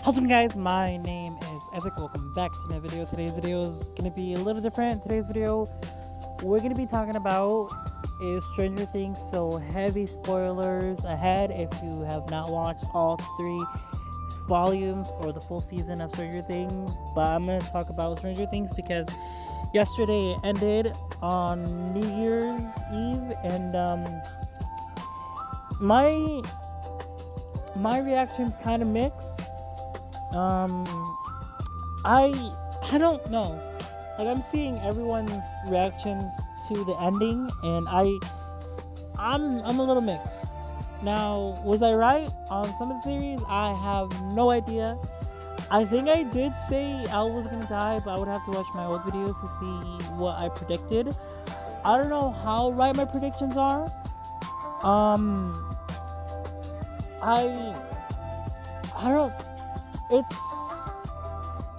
How's it going, guys? My name is Isaac. Welcome back to my video. Today's video is going to be a little different. Today's video, we're going to be talking about is Stranger Things, so heavy spoilers ahead if you have not watched all 3 volumes or the full season of Stranger Things. But I'm going to talk about Stranger Things because yesterday it ended on New Year's Eve, and my reaction's kind of mixed. I don't know. Like, I'm seeing everyone's reactions to the ending, and I'm a little mixed. Now, was I right on some of the theories? I have no idea. I think I did say Elle was gonna die, but I would have to watch my old videos to see what I predicted. I don't know how right my predictions are. I don't.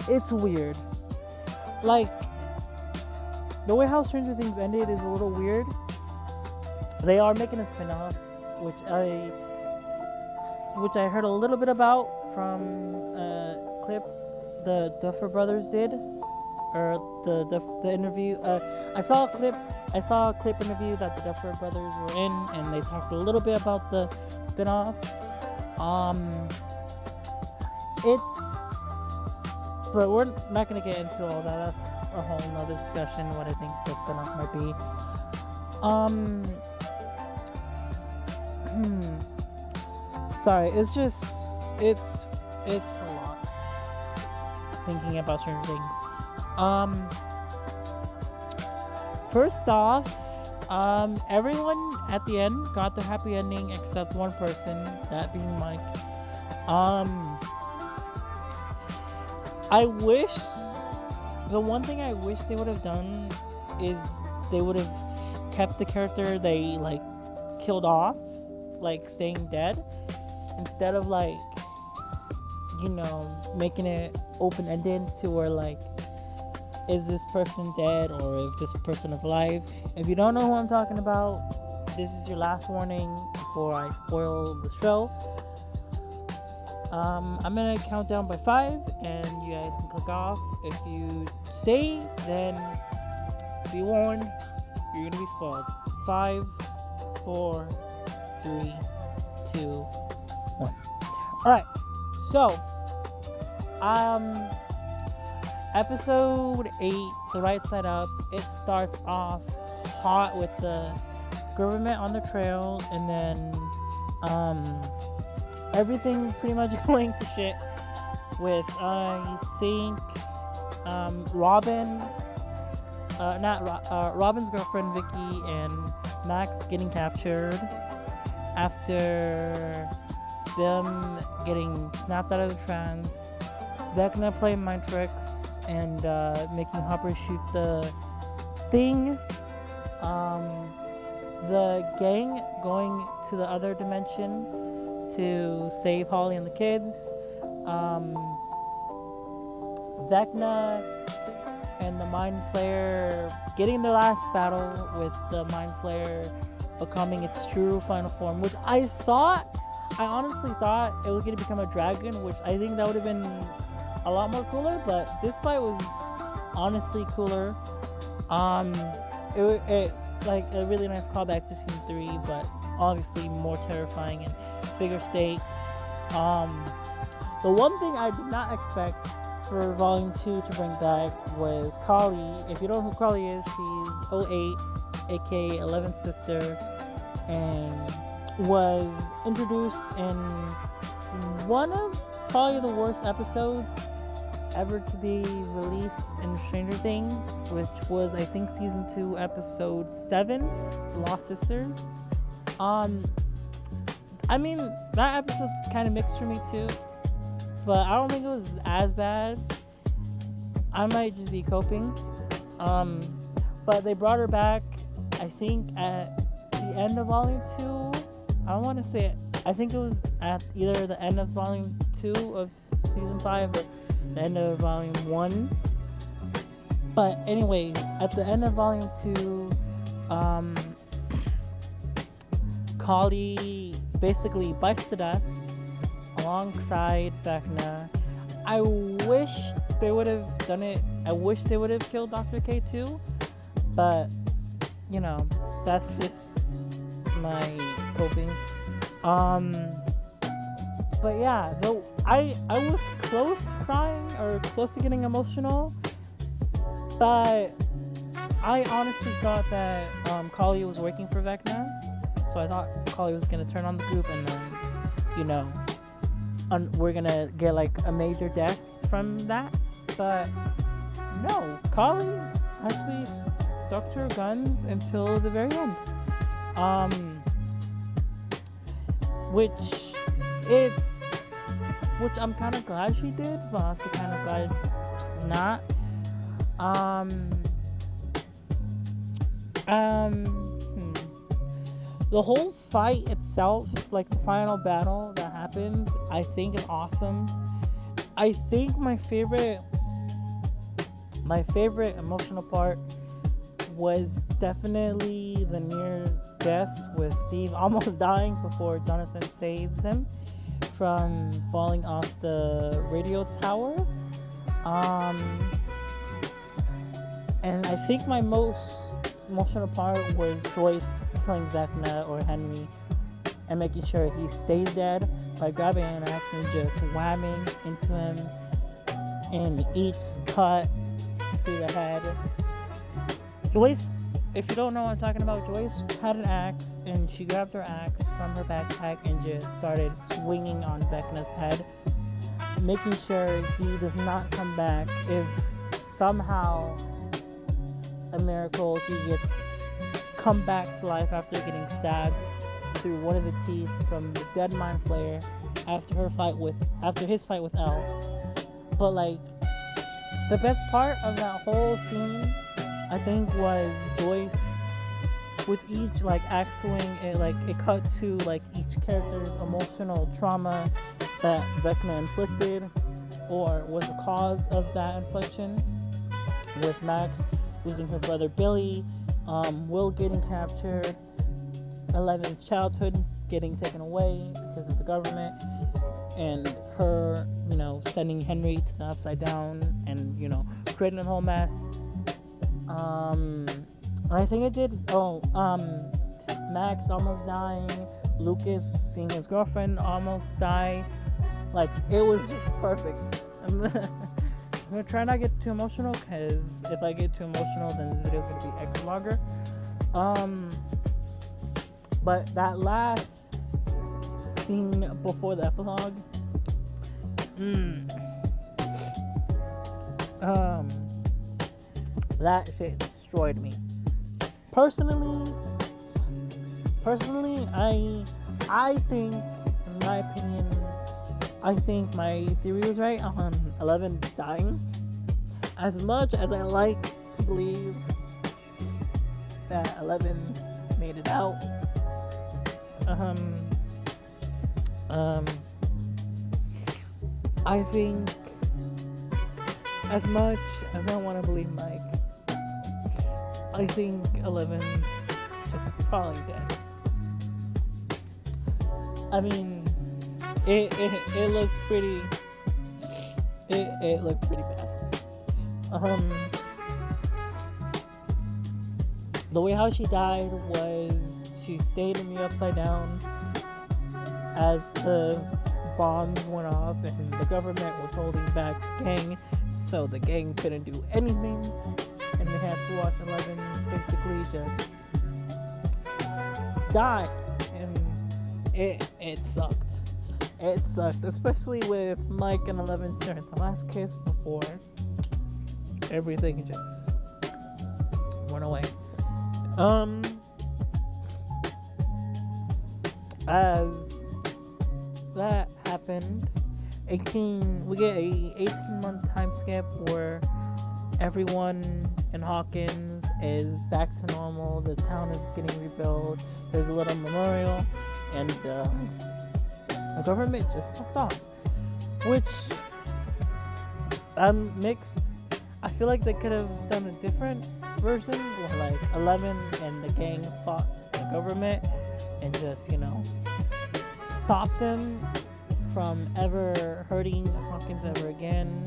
It's weird. Like, the way how Stranger Things ended is a little weird. They are making a spin-off, which I heard a little bit about from a clip the Duffer Brothers did, or the interview. I saw a clip interview that the Duffer Brothers were in, and they talked a little bit about the spin-off. But we're not going to get into all that. That's a whole nother discussion, what I think the spinoff might be. Sorry, it's a lot thinking about certain things. First off, everyone at the end got their happy ending except one person, that being Mike. The one thing I wish they would have done is they would have kept the character they, like, killed off, like, staying dead, instead of, like, you know, making it open-ended to where, like, is this person dead or if this person is alive. If you don't know who I'm talking about, this is your last warning before I spoil the show. I'm gonna count down by 5, and you guys can click off. If you stay, then be warned, you're gonna be spoiled. 5, 4, 3, 2, 1. Alright, so, episode 8, The Right Side Up, it starts off hot with the government on the trail, and then, everything pretty much going to shit with, I think, Robin's girlfriend Vicky and Max getting captured after them getting snapped out of the trance. They're gonna play mind tricks and making Hopper shoot the thing. The gang going to the other dimension to save Holly and the kids. Vecna and the Mind Flayer getting the last battle with the Mind Flayer becoming its true final form, which I honestly thought it was going to become a dragon, which I think that would have been a lot more cooler, but this fight was honestly cooler. It's like a really nice callback to season 3, but obviously more terrifying and bigger stakes. The one thing I did not expect for Volume 2 to bring back was Kali. If you don't know who Kali is, she's 08, aka 11th sister, and was introduced in one of probably the worst episodes ever to be released in Stranger Things, which was, I think, season 2, episode 7, Lost Sisters. I mean, that episode's kind of mixed for me too, but I don't think it was as bad. I might just be coping. But they brought her back, I think, at the end of Volume 2. I don't want to say it. I think it was at either the end of Volume 2 of Season 5 or the end of Volume 1. But anyways, at the end of Volume 2, Kali basically bites the dust alongside Vecna. I wish they would have done it. I wish they would have killed Dr. K too, but you know, that's just my coping. But yeah, though I was close crying or close to getting emotional, but I honestly thought that Kali was working for Vecna, so I thought Kali was gonna turn on the group and then, you know, we're gonna get like a major death from that. But no, Kali actually stuck to her guns until the very end. Which I'm kind of glad she did, but also kind of glad not. The whole fight itself, like the final battle that happens, I think is awesome. I think my favorite emotional part was definitely the near death with Steve almost dying before Jonathan saves him from falling off the radio tower. And I think my most emotional part was Joyce killing Vecna or Henry and making sure he stays dead by grabbing an axe and just whamming into him in each cut through the head. Joyce, if you don't know what I'm talking about, Joyce had an axe and she grabbed her axe from her backpack and just started swinging on Vecna's head, making sure he does not come back. If somehow a miracle he gets come back to life after getting stabbed through one of the teeth from the dead mind flayer after his fight with Elle. But like the best part of that whole scene, I think, was Joyce with each like axe swing. It cut to like each character's emotional trauma that Vecna inflicted or was the cause of that infliction. With Max losing her brother Billy, Will getting captured, Eleven's childhood getting taken away because of the government, and her, you know, sending Henry to the Upside Down and, you know, creating a whole mess. I think it did. Max almost dying, Lucas seeing his girlfriend almost die. Like, it was just perfect. I'm gonna try not to get too emotional, because if I get too emotional, then this video is gonna be extra longer. But that last scene before the epilogue, that shit destroyed me. Personally, I think, in my opinion, I think my theory was right on 11 dying. As much as I like to believe that 11 made it out, I think, as much as I want to believe Mike, I think 11's just probably dead. I mean, it looked pretty. It looked pretty bad. The way how she died was she stayed in the Upside Down as the bombs went off and the government was holding back the gang, so the gang couldn't do anything, and they had to watch 11 basically just die, and it sucked. It sucked, especially with Mike and 11 sharing the last kiss before everything just went away. As that happened, we get a 18-month time skip where everyone in Hawkins is back to normal. The town is getting rebuilt. There's a little memorial, and the government just fucked off, which I'm mixed. I feel like they could have done a different version where like 11 and the gang fought the government and just, you know, stopped them from ever hurting Hawkins ever again,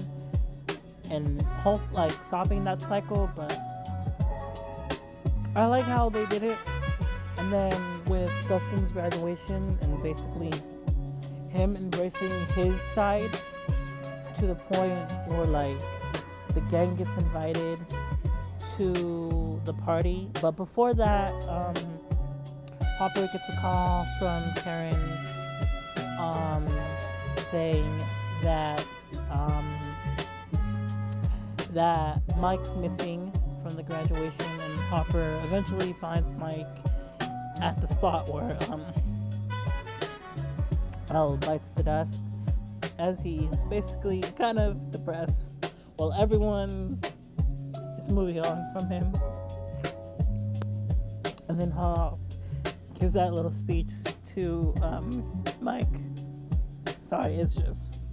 and stopping that cycle. But I like how they did it. And then with Dustin's graduation and basically him embracing his side to the point where like the gang gets invited to the party. But before that, Hopper gets a call from Karen saying that that Mike's missing from the graduation, and Hopper eventually finds Mike at the spot where Elle bites the dust, as he's basically kind of depressed while everyone is moving on from him. And then Hop gives that little speech to Mike. Sorry, it's just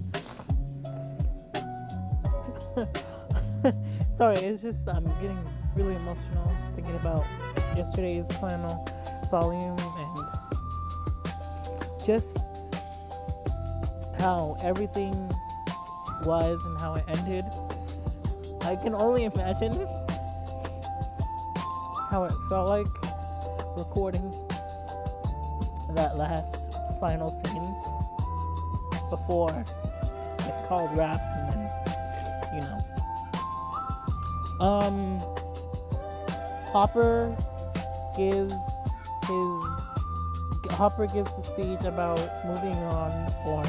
I'm getting really emotional thinking about yesterday's final volume and just how everything was and how it ended. I can only imagine how it felt like recording that last final scene before it called wraps, and then, you know, Hopper gives the speech about moving on or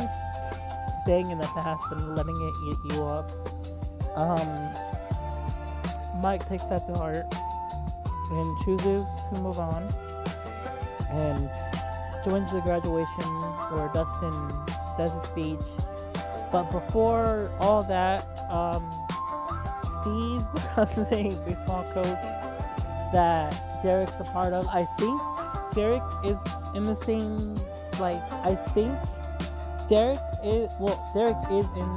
staying in the past and letting it eat you up. Mike takes that to heart and chooses to move on and joins the graduation where Dustin does a speech. But before all that, Steve becomes a baseball coach that Derek's a part of. I think Derek is in the same, Derek is in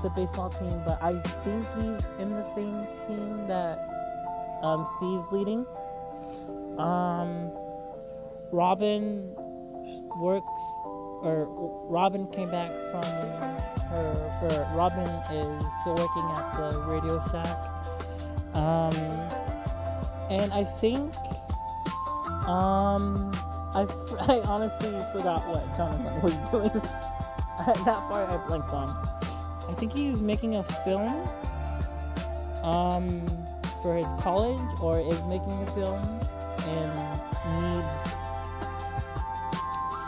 the baseball team, but I think he's in the same team that Steve's leading. Robin came back from Robin is still working at the Radio Shack. And I think, I honestly forgot what Jonathan was doing. That part I blanked on. I think he was making a film, for his college, or is making a film and needs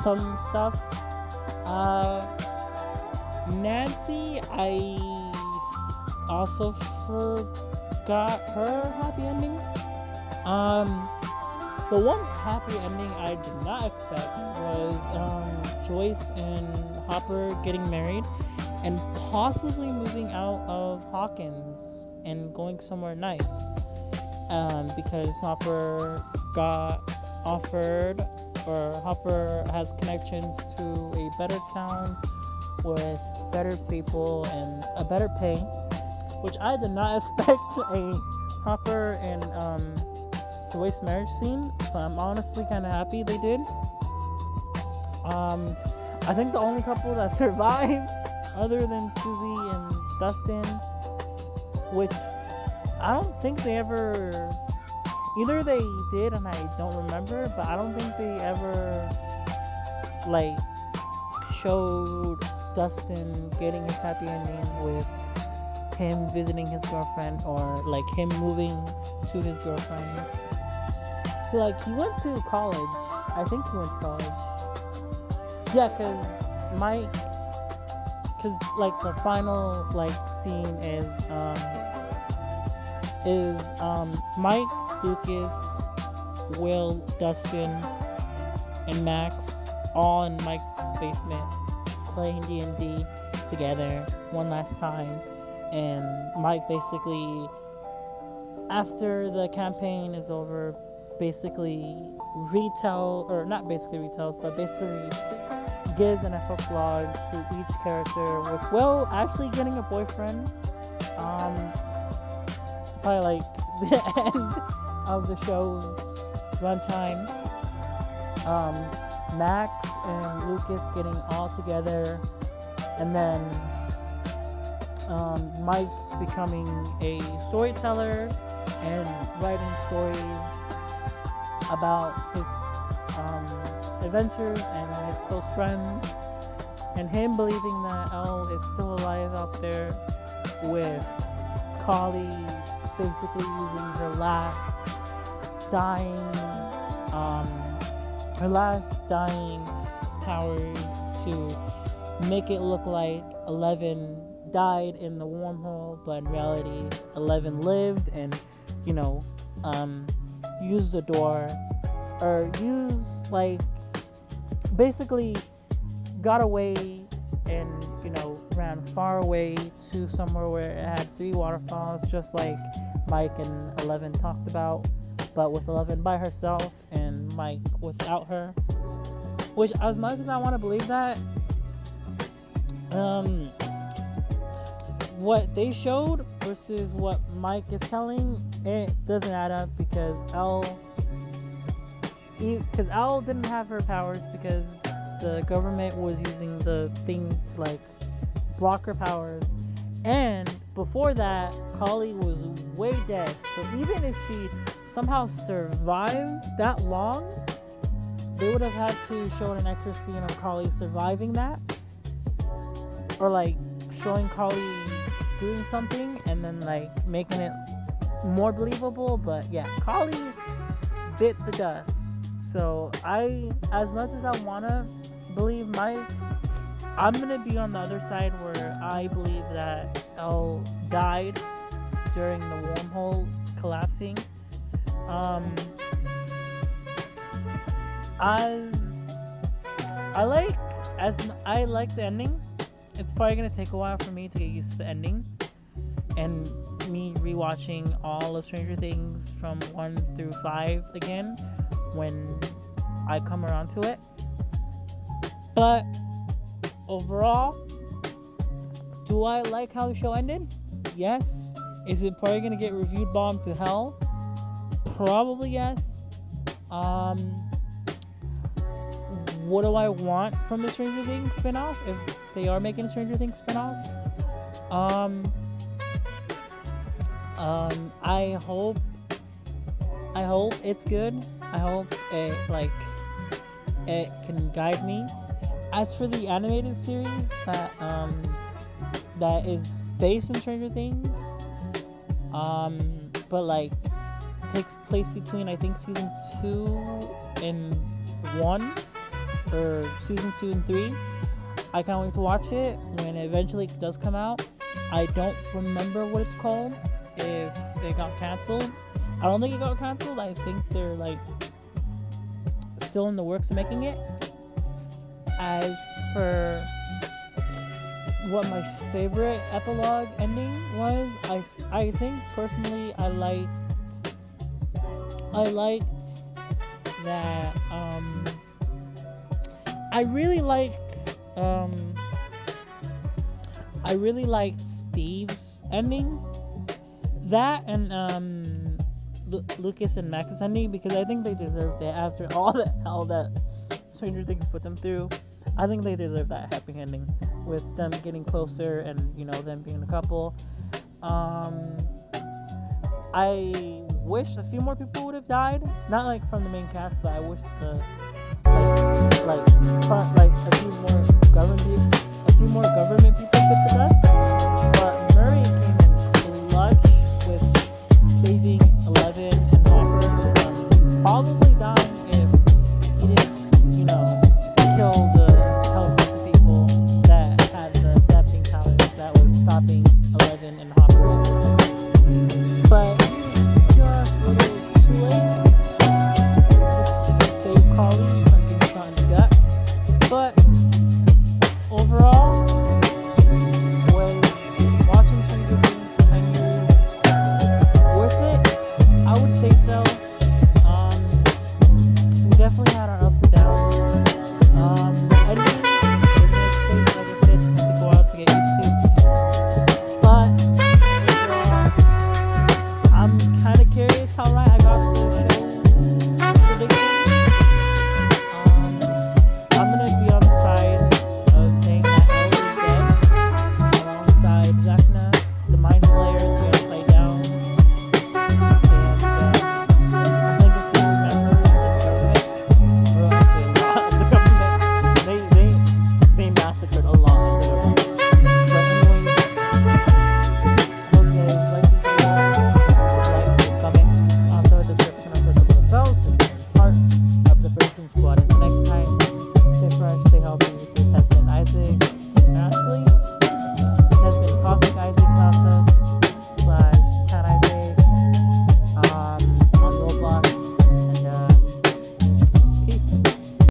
some stuff. Nancy, I also forgot her happy ending. The one happy ending I did not expect was Joyce and Hopper getting married and possibly moving out of Hawkins and going somewhere nice, because Hopper got offered, or Hopper has connections to a better town with better people and a better pay, which I did not expect a Hopper and Joyce marriage scene, but I'm honestly kind of happy they did. I think the only couple that survived, other than Susie and Dustin, which I don't think they ever, either they did and I don't remember, but I don't think they ever showed Dustin getting his happy ending with him visiting his girlfriend, or him moving to his girlfriend. He went to college. I think he went to college. Yeah, the final scene is Mike, Lucas, Will, Dustin, and Max all in Mike's basement playing D&D together one last time. And Mike basically, after the campaign is over, basically gives an epilogue to each character, with Will actually getting a boyfriend by the end of the show's runtime. Max and Lucas getting all together and then Mike becoming a storyteller and writing stories about his adventures and his close friends, and him believing that Elle is still alive out there, with Kali basically using her last dying powers to make it look like 11 died in the wormhole, but in reality 11 lived, and use the door, or basically got away and ran far away to somewhere where it had 3 waterfalls, just like Mike and 11 talked about, but with 11 by herself and Mike without her. Which, as much as I want to believe that, what they showed versus what Mike is telling, it doesn't add up, because Elle didn't have her powers because the government was using the thing to block her powers, and before that Kali was way dead. So even if she somehow survived that long, they would have had to show an extra scene of Kali surviving that, or showing Kali doing something and then making it more believable. But yeah, Kali bit the dust. So as much as I wanna believe Mike, I'm gonna be on the other side where I believe that Elle died during the wormhole collapsing. I like the ending. It's probably gonna take a while for me to get used to the ending, and me rewatching all of Stranger Things from 1 through 5 again when I come around to it. But overall, do I like how the show ended? Yes. Is it probably gonna get reviewed bombed to hell? Probably yes. What do I want from the Stranger Things spinoff, if they are making a Stranger Things spinoff? I hope it's good. I hope it can guide me. As for the animated series that is based in Stranger Things, but takes place between, I think, season 2 and 1, or season 2 and 3. I can't wait to watch it when it eventually does come out. I don't remember what it's called, if it got canceled. I don't think it got canceled. I think they're still in the works of making it. As for what my favorite epilogue ending was, I think personally I liked that I really liked Steve's ending, that and Lucas and Max's ending, because I think they deserved it after all the hell that Stranger Things put them through. I think they deserve that happy ending, with them getting closer and them being a couple. I wish a few more people would have died, not from the main cast, but I wish a few more government people bit the dust. But Murray came in clutch with saving 11 and Hopper probably dying if he didn't, kill the helicopter people that had the zapping powers that was stopping 11 and